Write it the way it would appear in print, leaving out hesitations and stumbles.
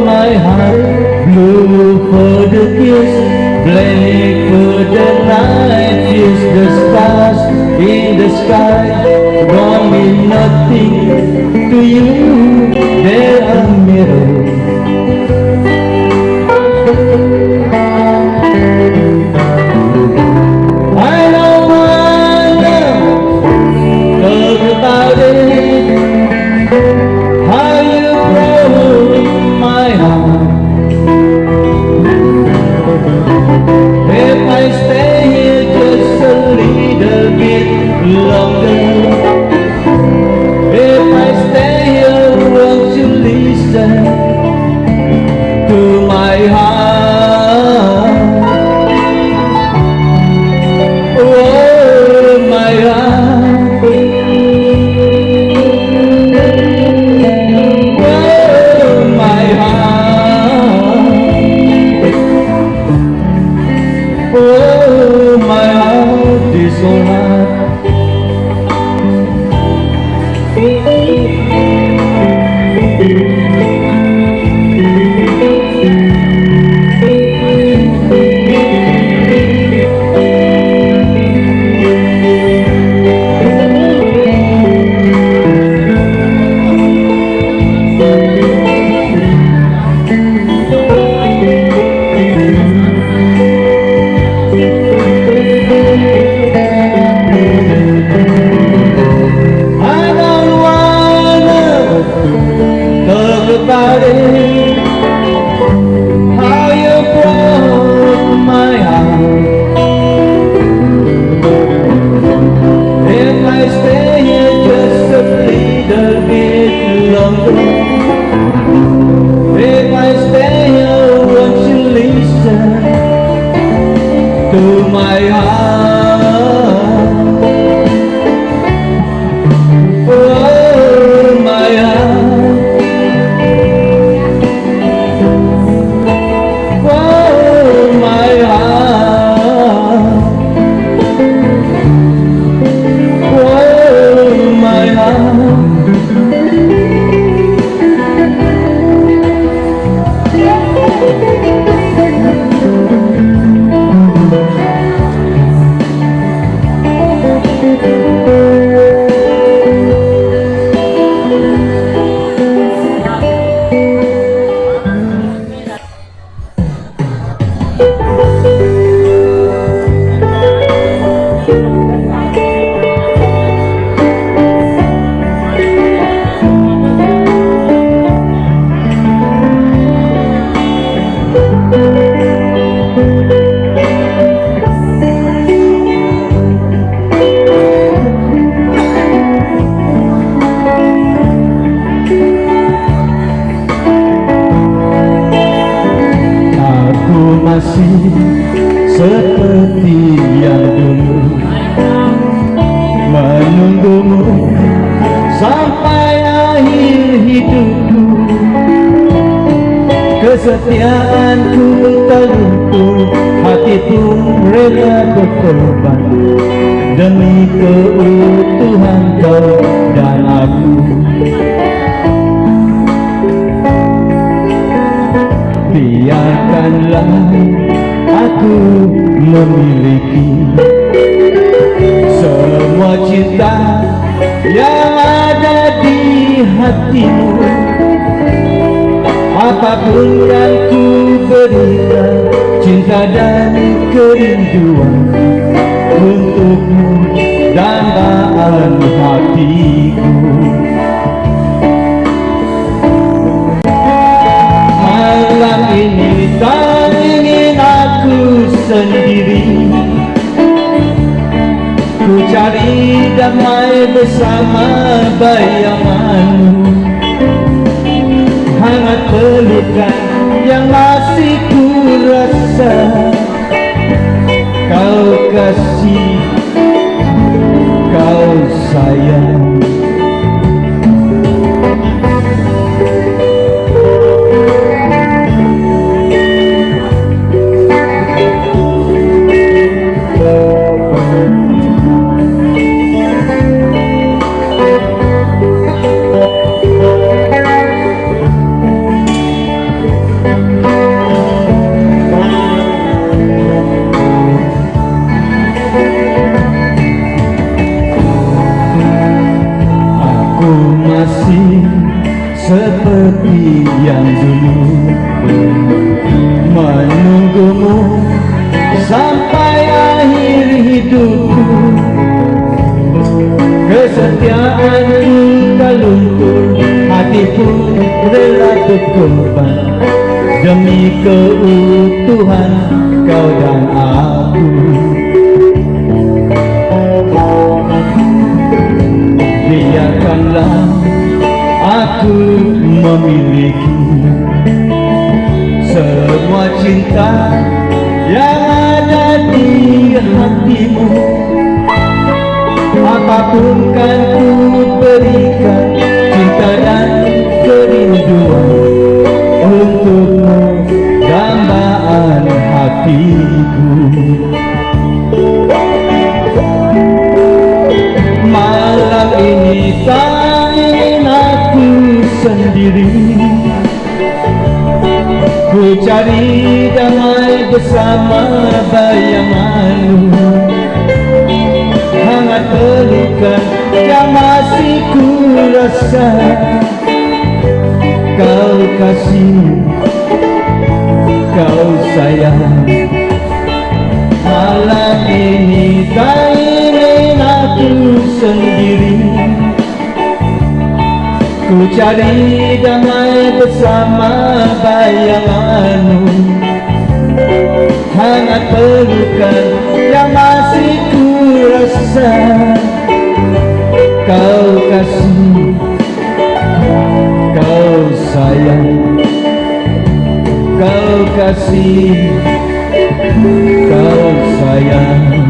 my heart, blue for the kiss, black for the night, is the stars in the sky, don't mean nothing to you, they're a mirror. I don't wanna talk about it, how you broke my heart. If I stay here just a little bit longer, if I stay here, won't you listen to my heart? Oh, my heart. Oh, my heart. Oh, my heart is so hard. About it, how you broke my heart. If I stay here just a little bit longer, if I stay here, won't you listen to my heart? Oh, my heart. Masih seperti yang dulu menunggumu sampai akhir hidupku. Kesetiaanku tak luntur, hati pun rela berkorban demi keutuhan kau dan aku. Biarkanlah aku memiliki semua cinta yang ada di hatimu. Apapun yang ku berikan, cinta dan kerinduan untukmu, dambaan hatiku. Malam ini tak ingin aku sendiri, ku cari damai bersama bayanganmu. Hangat pelukan yang masih ku rasa, kau kasih, kau sayang. korban demi keutuhan kau dan aku. Biarkanlah aku memiliki semua cinta yang ada di hatimu. Apapun kan ku berikan, cinta dan kerinduan untukmu, dambaan hatiku. Malam ini tak ingin aku sendiri, ku cari damai bersama bayanganmu. Hangat pelukan yang masih ku rasa, kau kasih, kau sayang. Malam ini tak ingin aku sendiri, ku cari damai bersama bayanganmu. Hangat pelukan yang masih ku rasa, kau kasih, kau sayang. Kau kasih, kau sayang.